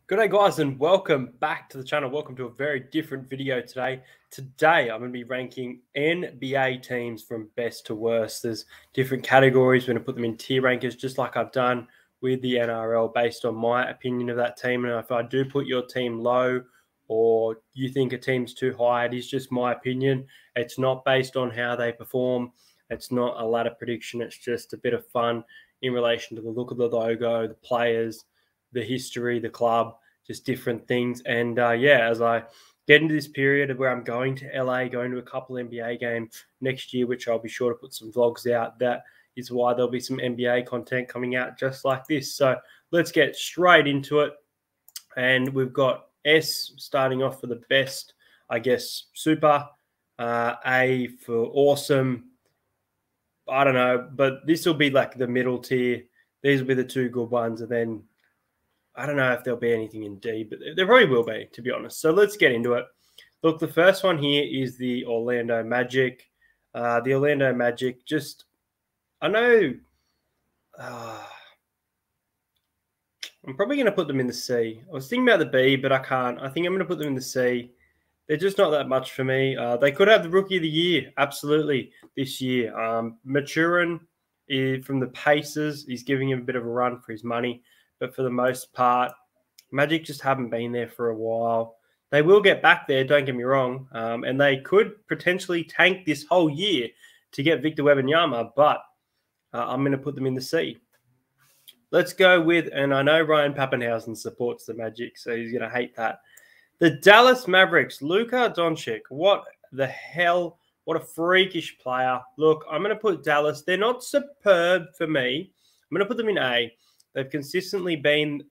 Good day, guys, and welcome back to the channel. Welcome to a very different video today. Today, I'm going to be ranking NBA teams from best to worst. There's different categories. We're going to put them in tier rankings, just like I've done with the NRL, based on my opinion of that team. And if I do put your team low or you think a team's too high, it is just my opinion. It's not based on how they perform. It's not a ladder prediction. It's just a bit of fun in relation to the look of the logo, the players, the history, the club, just different things. And as I get into this period of where I'm going to LA, going to a couple NBA games next year, which I'll be sure to put some vlogs out, that is why there'll be some NBA content coming out just like this. So let's get straight into it. And we've got S starting off for the best, I guess, super, A for awesome. I don't know, but this will be like the middle tier. These will be the two good ones, and then I don't know if there'll be anything in D, but there probably will be, to be honest. So let's get into it. Look, the first one here is the Orlando Magic. The Orlando Magic, just, I know, I'm probably going to put them in the C. I was thinking about the B, but I can't. I think I'm going to put them in the C. They're just not that much for me. They could have the Rookie of the Year, absolutely, this year. Maturin from the Pacers, he's giving him a bit of a run for his money. But for the most part, Magic just haven't been there for a while. They will get back there, don't get me wrong. And they could potentially tank this whole year to get Victor Wembanyama, but I'm going to put them in the C. Let's go with, and I know Ryan Pappenhausen supports the Magic, so he's going to hate that. The Dallas Mavericks, Luka Doncic. What the hell? What a freakish player. Look, I'm going to put Dallas. They're not superb for me. I'm going to put them in A. They've consistently been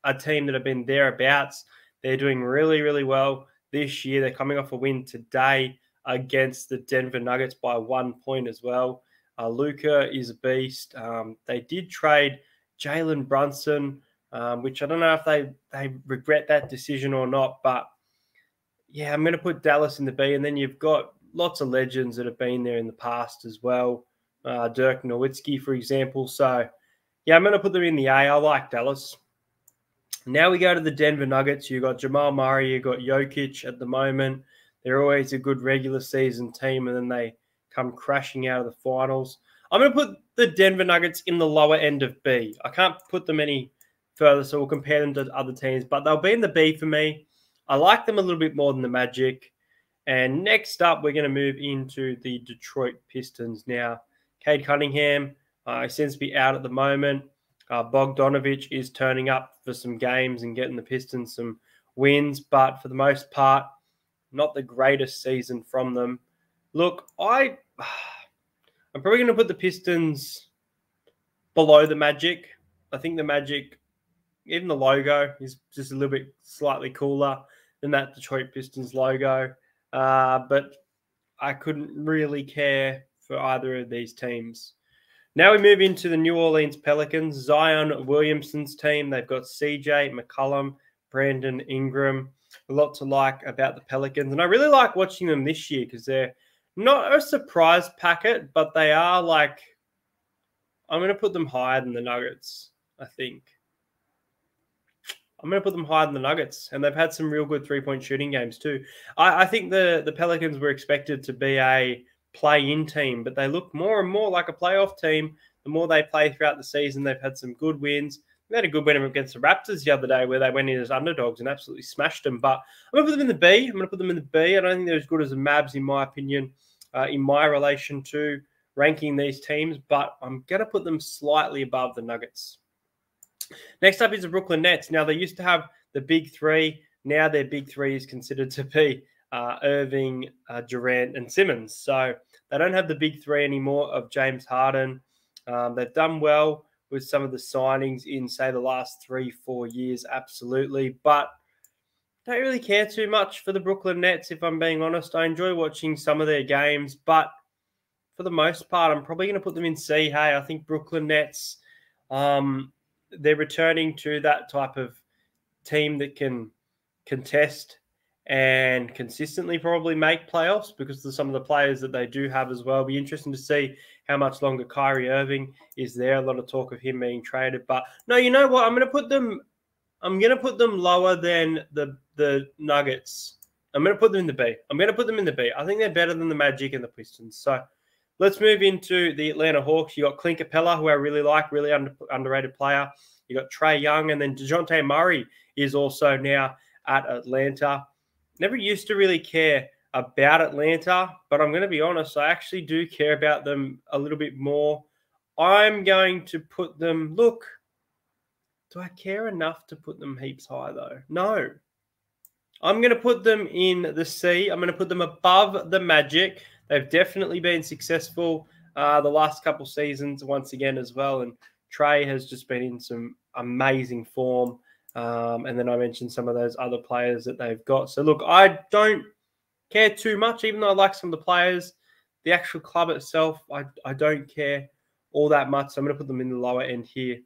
a team that have been thereabouts. They're doing really, really well this year. They're coming off a win today against the Denver Nuggets by 1 point as well. Luka is a beast. They did trade Jalen Brunson, which I don't know if they regret that decision or not. But, yeah, I'm going to put Dallas in the B. And then you've got lots of legends that have been there in the past as well. Dirk Nowitzki, for example. So, yeah, I'm going to put them in the A. I like Dallas. Now we go to the Denver Nuggets. You've got Jamal Murray. You've got Jokic at the moment. They're always a good regular season team, and then they come crashing out of the finals. I'm going to put the Denver Nuggets in the lower end of B. I can't put them any further, so we'll compare them to other teams, but they'll be in the B for me. I like them a little bit more than the Magic. And next up, we're going to move into the Detroit Pistons. Now, Cade Cunningham, he seems to be out at the moment. Bogdanovic is turning up for some games and getting the Pistons some wins, but for the most part, not the greatest season from them. Look, I'm probably going to put the Pistons below the Magic. I think the Magic, even the logo, is just a little bit slightly cooler than that Detroit Pistons logo. But I couldn't really care for either of these teams. Now we move into the New Orleans Pelicans, Zion Williamson's team. They've got CJ McCollum, Brandon Ingram. A lot to like about the Pelicans. And I really like watching them this year because they're not a surprise packet, but they are like, I'm going to put them higher than the Nuggets, I think. I'm going to put them higher than the Nuggets. And they've had some real good three-point shooting games too. I think the Pelicans were expected to be a play-in team, but they look more and more like a playoff team. The more they play throughout the season, they've had some good wins. They had a good win against the Raptors the other day where they went in as underdogs and absolutely smashed them. But I'm going to put them in the B. I'm going to put them in the B. I don't think they're as good as the Mavs, in my opinion, in my relation to ranking these teams, but I'm going to put them slightly above the Nuggets. Next up is the Brooklyn Nets. Now, they used to have the big three. Now their big three is considered to be Irving, Durant, and Simmons. So they don't have the big three anymore of James Harden. They've done well with some of the signings in, say, the last 3-4 years, absolutely. But don't really care too much for the Brooklyn Nets, if I'm being honest. I enjoy watching some of their games, but for the most part, I'm probably going to put them in C. Hey, I think Brooklyn Nets, they're returning to that type of team that can contest and consistently probably make playoffs because of some of the players that they do have as well. It'll be interesting to see how much longer Kyrie Irving is there. A lot of talk of him being traded. But no, you know what? I'm going to put them I'm going to put them lower than the Nuggets. I'm going to put them in the B. I'm going to put them in the B. I think they're better than the Magic and the Pistons. So let's move into the Atlanta Hawks. You got Clint Capella, who I really like, really underrated player. You got Trae Young, and then DeJounte Murray is also now at Atlanta. Never used to really care about Atlanta, but I'm going to be honest, I actually do care about them a little bit more. I'm going to put them, look, do I care enough to put them heaps high though? No. I'm going to put them in the C. I'm going to put them above the Magic. They've definitely been successful the last couple seasons once again as well. And Trae has just been in some amazing form. And then I mentioned some of those other players that they've got. So, look, I don't care too much, even though I like some of the players. The actual club itself, I don't care all that much. So I'm going to put them in the lower end here.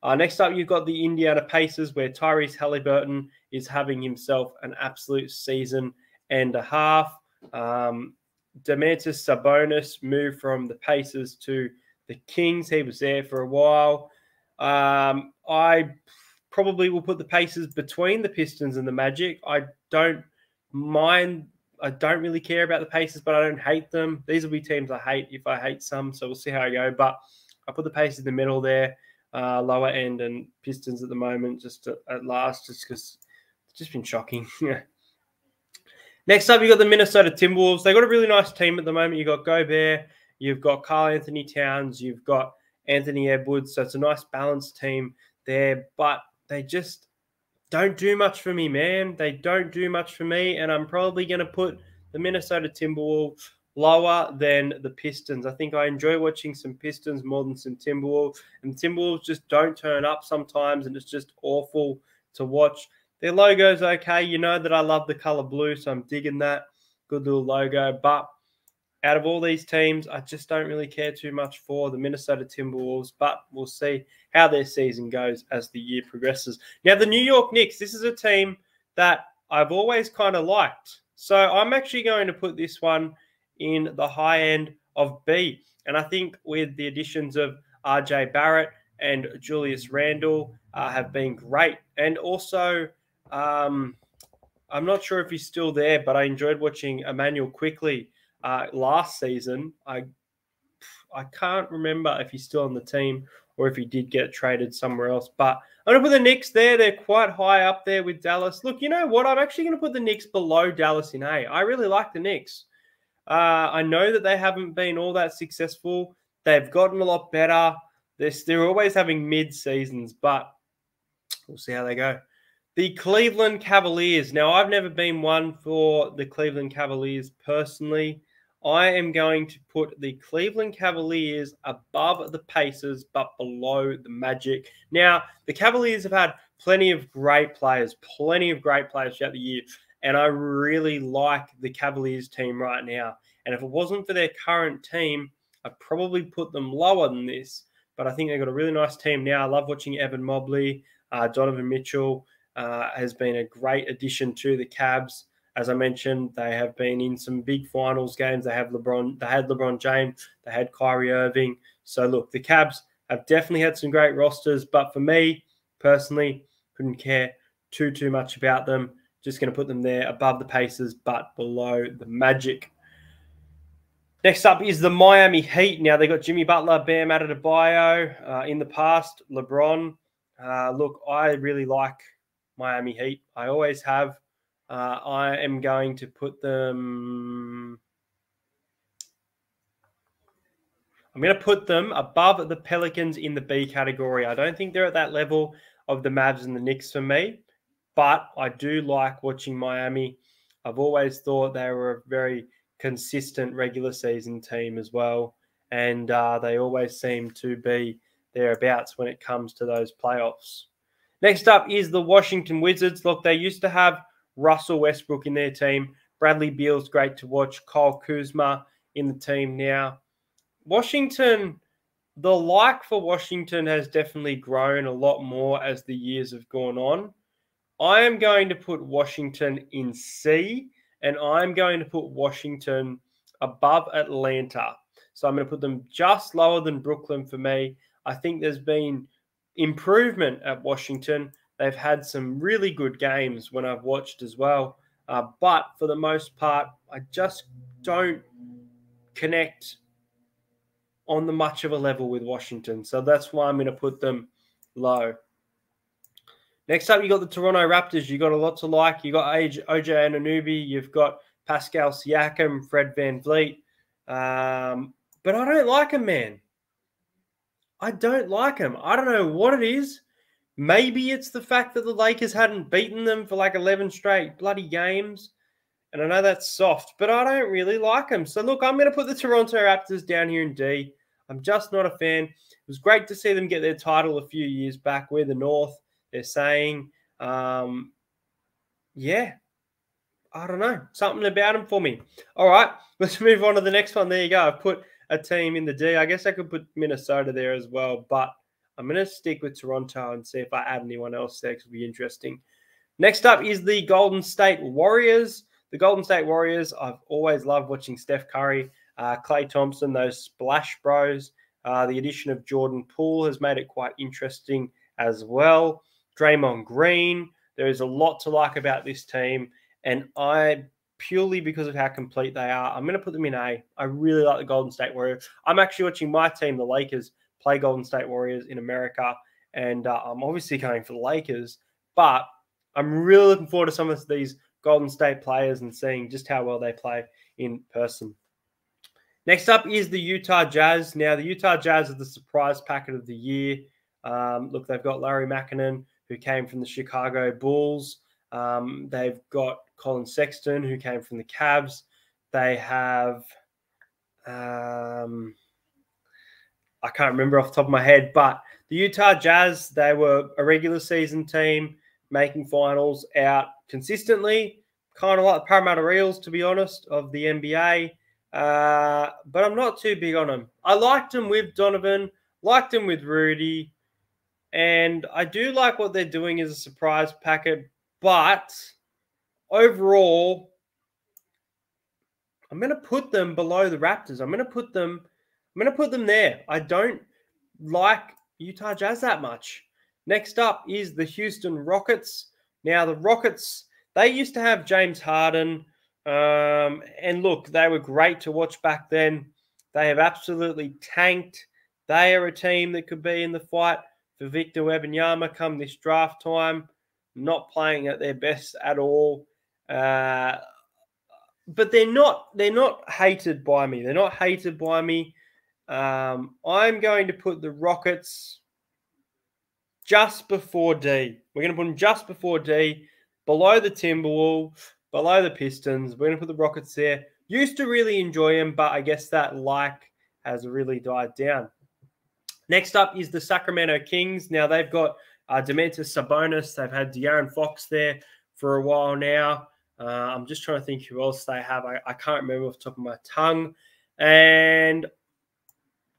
Next up, you've got the Indiana Pacers, where Tyrese Halliburton is having himself an absolute season and a half. Domantas Sabonis moved from the Pacers to the Kings. He was there for a while. I probably will put the Pacers between the Pistons and the Magic. I don't really care about the Pacers, but I don't hate them. These will be teams I hate if I hate some, so we'll see how I go. But I put the Pacers in the middle there. Lower end, and Pistons at the moment, just at last, just because it's just been shocking. Next up, you got the Minnesota Timberwolves. They got a really nice team at the moment. You got Gobert, you've got Karl Anthony Towns, you've got Anthony Edwards. So it's a nice balanced team there, but they just don't do much for me, man. They don't do much for me, and I'm probably going to put the Minnesota Timberwolves lower than the Pistons. I think I enjoy watching some Pistons more than some Timberwolves. And the Timberwolves just don't turn up sometimes, and it's just awful to watch. Their logo's okay. You know that I love the color blue, so I'm digging that. Good little logo. But out of all these teams, I just don't really care too much for the Minnesota Timberwolves. But we'll see how their season goes as the year progresses. Now, the New York Knicks, this is a team that I've always kind of liked. So I'm actually going to put this one in the high end of B. And I think with the additions of RJ Barrett and Julius Randle have been great. And also, I'm not sure if he's still there, but I enjoyed watching Emmanuel Quickley last season. I can't remember if he's still on the team or if he did get traded somewhere else. But I'm going to put the Knicks there. They're quite high up there with Dallas. Look, you know what? I'm actually going to put the Knicks below Dallas in A. I really like the Knicks. I know that they haven't been all that successful. They've gotten a lot better. They're always having mid-seasons, but we'll see how they go. The Cleveland Cavaliers. Now, I've never been one for the Cleveland Cavaliers personally. I am going to put the Cleveland Cavaliers above the Pacers, but below the Magic. Now, the Cavaliers have had plenty of great players throughout the year. And I really like the Cavaliers team right now. And if it wasn't for their current team, I'd probably put them lower than this. But I think they've got a really nice team now. I love watching Evan Mobley. Donovan Mitchell has been a great addition to the Cavs. As I mentioned, they have been in some big finals games. They had LeBron James. They had Kyrie Irving. So, look, the Cavs have definitely had some great rosters. But for me, personally, couldn't care too much about them. Just going to put them there above the Pacers, but below the Magic. Next up is the Miami Heat. Now, they got Jimmy Butler, Bam Adebayo. In the past, LeBron. Look, I really like Miami Heat. I always have. I am going to put them... I'm going to put them above the Pelicans in the B category. I don't think they're at that level of the Mavs and the Knicks for me. But I do like watching Miami. I've always thought they were a very consistent regular season team as well. And they always seem to be thereabouts when it comes to those playoffs. Next up is the Washington Wizards. Look, they used to have Russell Westbrook in their team. Bradley Beal's great to watch. Kyle Kuzma in the team now. Washington, the like for Washington has definitely grown a lot more as the years have gone on. I am going to put Washington in C, and I'm going to put Washington above Atlanta. So I'm going to put them just lower than Brooklyn for me. I think there's been improvement at Washington, they've had some really good games when I've watched as well. But for the most part, I just don't connect on the much of a level with Washington. So that's why I'm going to put them low. Next up, you got the Toronto Raptors. You got a lot to like. You got OJ Anunoby. You've got Pascal Siakam, Fred VanVleet. But I don't like him, man. I don't like him. I don't know what it is. Maybe it's the fact that the Lakers hadn't beaten them for like 11 straight bloody games. And I know that's soft, but I don't really like them. So, look, I'm going to put the Toronto Raptors down here in D. I'm just not a fan. It was great to see them get their title a few years back. We're the North, they're saying. Yeah, I don't know. Something about them for me. All right, let's move on to the next one. There you go. I've put a team in the D. I guess I could put Minnesota there as well, but I'm going to stick with Toronto and see if I add anyone else there because it'll be interesting. Next up is the Golden State Warriors. The Golden State Warriors, I've always loved watching Steph Curry, Klay Thompson, those Splash Bros. The addition of Jordan Poole has made it quite interesting as well. Draymond Green. There is a lot to like about this team. And purely because of how complete they are, I'm going to put them in A. I really like the Golden State Warriors. I'm actually watching my team, the Lakers, play Golden State Warriors in America. And I'm obviously going for the Lakers. But I'm really looking forward to some of these Golden State players and seeing just how well they play in person. Next up is the Utah Jazz. Now, the Utah Jazz are the surprise packet of the year. Look, they've got Larry McInerney, who came from the Chicago Bulls. They've got Colin Sexton, who came from the Cavs. They have, I can't remember off the top of my head, but the Utah Jazz, they were a regular season team, making finals out consistently, kind of like the Parramatta Eels, to be honest, of the NBA. But I'm not too big on them. I liked them with Donovan, liked them with Rudy, and I do like what they're doing as a surprise packet. But overall, I'm going to put them below the Raptors. I'm going to put them there. I don't like Utah Jazz that much. Next up is the Houston Rockets. Now, the Rockets, they used to have James Harden. And look, they were great to watch back then. They have absolutely tanked. They are a team that could be in the fight for Victor Wembanyama come this draft time. Not playing at their best at all. But they're not hated by me. They're not hated by me. I'm going to put the Rockets just before D. We're going to put them just before D, below the Timberwolves, below the Pistons. We're going to put the Rockets there. Used to really enjoy them, but I guess that like has really died down. Next up is the Sacramento Kings. Now, they've got Domantas Sabonis. They've had De'Aaron Fox there for a while now. I'm just trying to think who else they have. I can't remember off the top of my tongue. And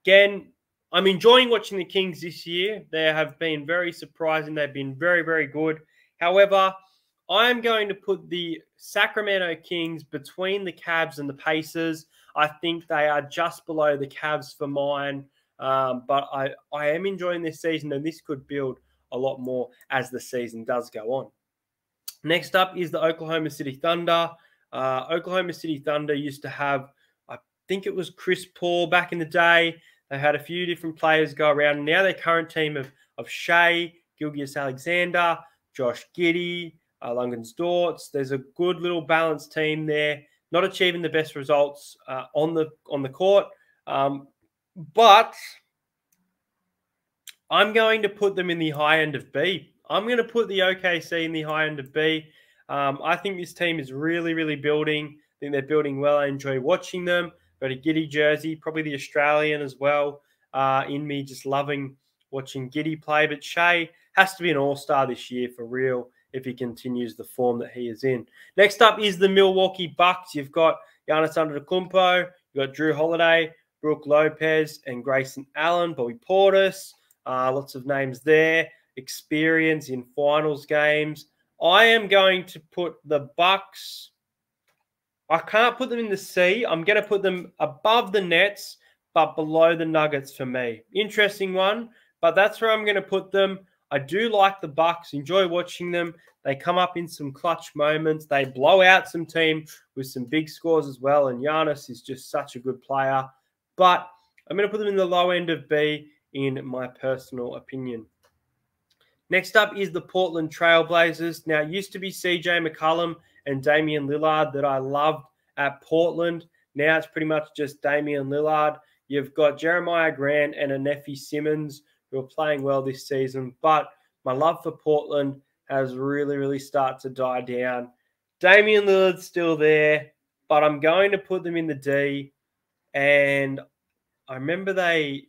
again, I'm enjoying watching the Kings this year. They have been very surprising. They've been very, very good. However, I'm going to put the Sacramento Kings between the Cavs and the Pacers. I think they are just below the Cavs for mine. But I am enjoying this season, and this could build a lot more as the season does go on. Next up is the Oklahoma City Thunder. Oklahoma City Thunder used to have, I think it was Chris Paul back in the day. They had a few different players go around. Now their current team of Shea, Gilgeous-Alexander, Josh Giddey, Lungans Dortz. There's a good little balanced team there. Not achieving the best results on the court. But I'm going to put them in the high end of B. I'm going to put the OKC in the high end of B. I think this team is really, really building. I think they're building well. I enjoy watching them. Got a Giddey jersey, probably the Australian as well, in me, just loving watching Giddey play. But Shea has to be an all-star this year for real if he continues the form that he is in. Next up is the Milwaukee Bucks. You've got Giannis Antetokounmpo, you've got Drew Holiday, Brook Lopez, and Grayson Allen, Bobby Portis. Lots of names there. Experience in finals games. I am going to put the Bucks. I can't put them in the C. I'm going to put them above the Nets, but below the Nuggets for me. Interesting one, but that's where I'm going to put them. I do like the Bucks. Enjoy watching them. They come up in some clutch moments. They blow out some team with some big scores as well. And Giannis is just such a good player. But I'm going to put them in the low end of B in my personal opinion. Next up is the Portland Trailblazers. Now, it used to be CJ McCollum and Damian Lillard that I loved at Portland. Now it's pretty much just Damian Lillard. You've got Jeremiah Grant and Anefi Simmons who are playing well this season. But my love for Portland has really started to die down. Damian Lillard's still there, but I'm going to put them in the D. And I remember I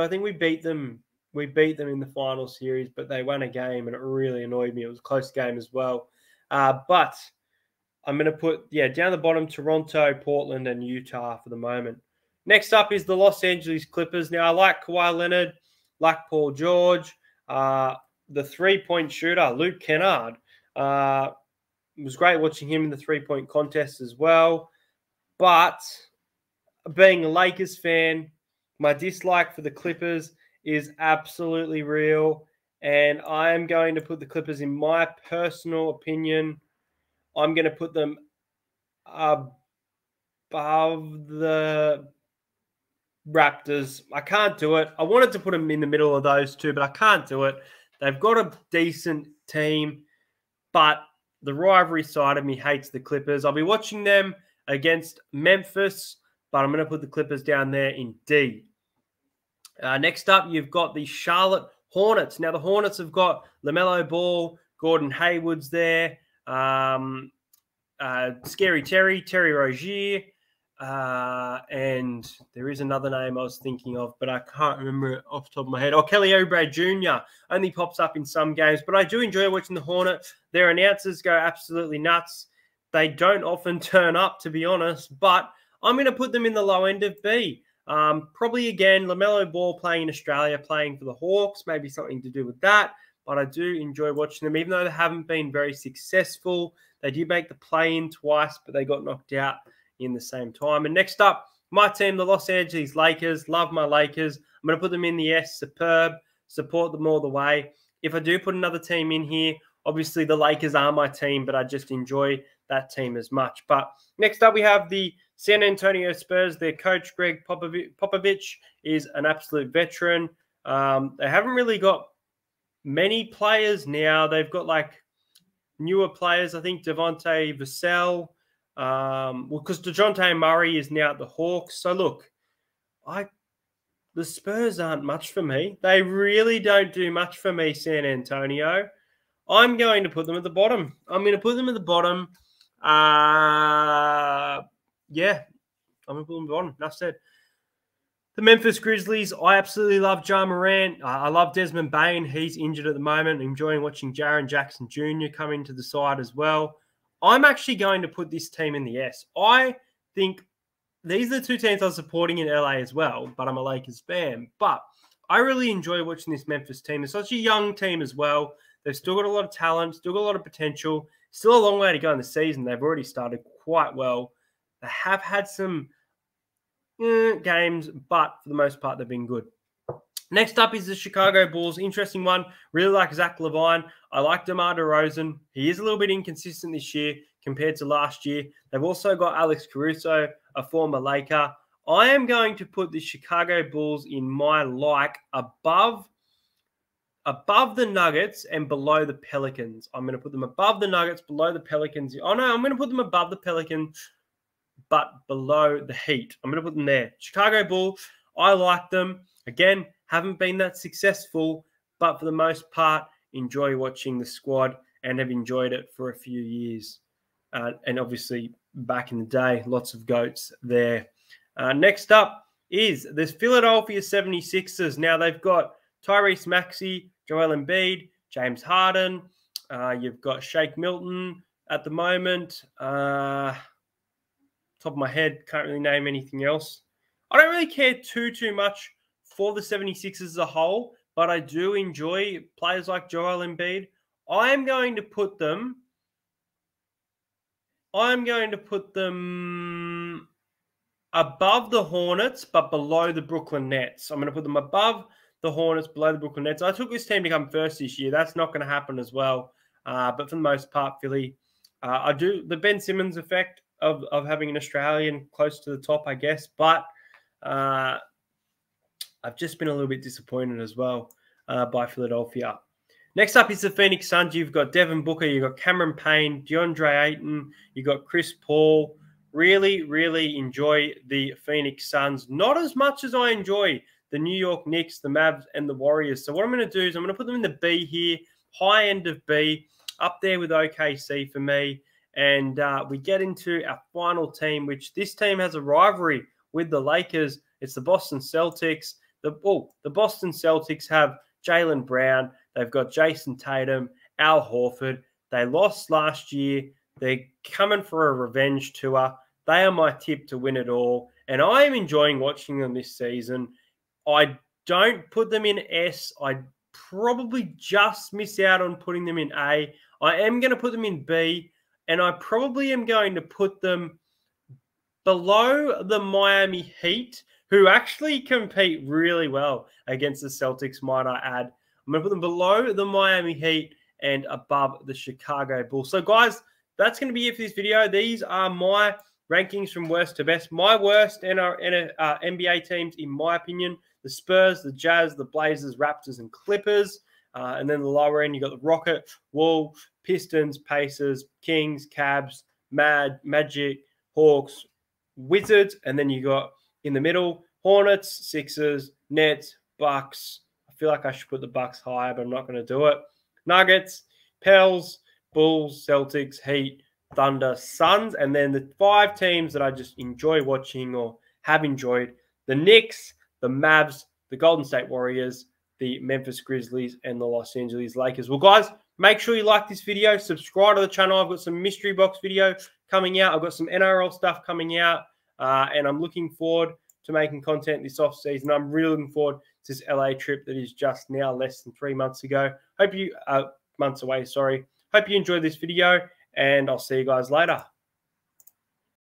think we beat them. We beat them in the final series, but they won a game, and it really annoyed me. It was a close game as well. But I'm going to put, down the bottom, Toronto, Portland, and Utah for the moment. Next up is the Los Angeles Clippers. Now, I like Kawhi Leonard, like Paul George, the three-point shooter, Luke Kennard. It was great watching him in the three-point contest as well. But being a Lakers fan, my dislike for the Clippers is absolutely real. And I am going to put the Clippers, in my personal opinion, I'm going to put them above the Raptors. I can't do it. I wanted to put them in the middle of those two, but I can't do it. They've got a decent team, but the rivalry side of me hates the Clippers. I'll be watching them against Memphis, but I'm going to put the Clippers down there in D. Next up, you've got the Charlotte Hornets. Now, the Hornets have got LaMelo Ball, Gordon Hayward's there, Scary Terry Rozier, and there is another name I was thinking of, but I can't remember it off the top of my head. Kelly Oubre Jr. only pops up in some games, but I do enjoy watching the Hornets. Their announcers go absolutely nuts. They don't often turn up, to be honest, but I'm going to put them in the low end of B. Probably, again, LaMelo Ball playing in Australia, playing for the Hawks, maybe something to do with that. But I do enjoy watching them, even though they haven't been very successful. They did make the play-in twice, but they got knocked out in the same time. And next up, my team, the Los Angeles Lakers. Love my Lakers. I'm going to put them in the S, superb. Support them all the way. If I do put another team in here, obviously the Lakers are my team, but I just enjoy that team as much. But next up, we have the San Antonio Spurs. Their coach, Greg Popovich, is an absolute veteran. They haven't really got many players now. They've got newer players. I think Devontae Vassell. Because DeJounte Murray is now at the Hawks. So look, the Spurs aren't much for me. They really don't do much for me, San Antonio. I'm going to put them at the bottom. I'm going to put them at the bottom. I'm going to put them at the bottom. Enough said. The Memphis Grizzlies, I absolutely love Ja Morant. I love Desmond Bane. He's injured at the moment. I'm enjoying watching Jaren Jackson Jr. come into the side as well. I'm actually going to put this team in the S. I think these are the two teams I was supporting in LA as well, but I'm a Lakers fan. But I really enjoy watching this Memphis team. It's such a young team as well. They've still got a lot of talent, still got a lot of potential. Still a long way to go in the season. They've already started quite well. They have had some games, but for the most part, they've been good. Next up is the Chicago Bulls. Interesting one. Really like Zach LaVine. I like DeMar DeRozan. He is a little bit inconsistent this year compared to last year. They've also got Alex Caruso, a former Laker. I am going to put the Chicago Bulls in my above the Nuggets and below the Pelicans. I'm going to put them above the Nuggets, below the Pelicans. Oh, no, I'm going to put them above the Pelicans, but below the Heat. I'm going to put them there. Chicago Bulls, I like them. Again, haven't been that successful, but for the most part, enjoy watching the squad and have enjoyed it for a few years. And obviously, back in the day, lots of GOATs there. Next up is the Philadelphia 76ers. Now, they've got Tyrese Maxey, Joel Embiid, James Harden. You've got Shake Milton at the moment. Top of my head, can't really name anything else. I don't really care too much for the 76ers as a whole, but I do enjoy players like Joel Embiid. I'm going to put them above the Hornets, but below the Brooklyn Nets. I'm going to put them above the Hornets, below the Brooklyn Nets. I took this team to come first this year. That's not going to happen as well. But for the most part, Philly, I do the Ben Simmons effect of having an Australian close to the top, I guess. But I've just been a little bit disappointed as well by Philadelphia. Next up is the Phoenix Suns. You've got Devin Booker, you've got Cameron Payne, DeAndre Ayton, you've got Chris Paul. Really, really enjoy the Phoenix Suns. Not as much as I enjoy the New York Knicks, the Mavs, and the Warriors. So what I'm going to do is I'm going to put them in the B here, high end of B, up there with OKC for me. And we get into our final team, which this team has a rivalry with the Lakers. It's the Boston Celtics. The Boston Celtics have Jaylen Brown. They've got Jason Tatum, Al Horford. They lost last year. They're coming for a revenge tour. They are my tip to win it all. And I am enjoying watching them this season. I don't put them in S. I probably just miss out on putting them in A. I am going to put them in B. And I probably am going to put them below the Miami Heat, who actually compete really well against the Celtics, might I add. I'm going to put them below the Miami Heat and above the Chicago Bulls. So, guys, that's going to be it for this video. These are my rankings from worst to best. My worst NBA teams, in my opinion, the Spurs, the Jazz, the Blazers, Raptors, and Clippers. And then the lower end, you got the Rocket, Wolves, Pistons, Pacers, Kings, Cavs, Magic, Hawks, Wizards. And then you got in the middle, Hornets, Sixers, Nets, Bucks. I feel like I should put the Bucks higher, but I'm not going to do it. Nuggets, Pels, Bulls, Celtics, Heat, Thunder, Suns. And then the 5 teams that I just enjoy watching or have enjoyed: the Knicks, the Mavs, the Golden State Warriors, the Memphis Grizzlies, and the Los Angeles Lakers. Well, guys, make sure you like this video. Subscribe to the channel. I've got some mystery box video coming out. I've got some NRL stuff coming out. And I'm looking forward to making content this off-season. I'm really looking forward to this LA trip that is just now less than 3 months ago. Months away, sorry. Hope you enjoyed this video, and I'll see you guys later.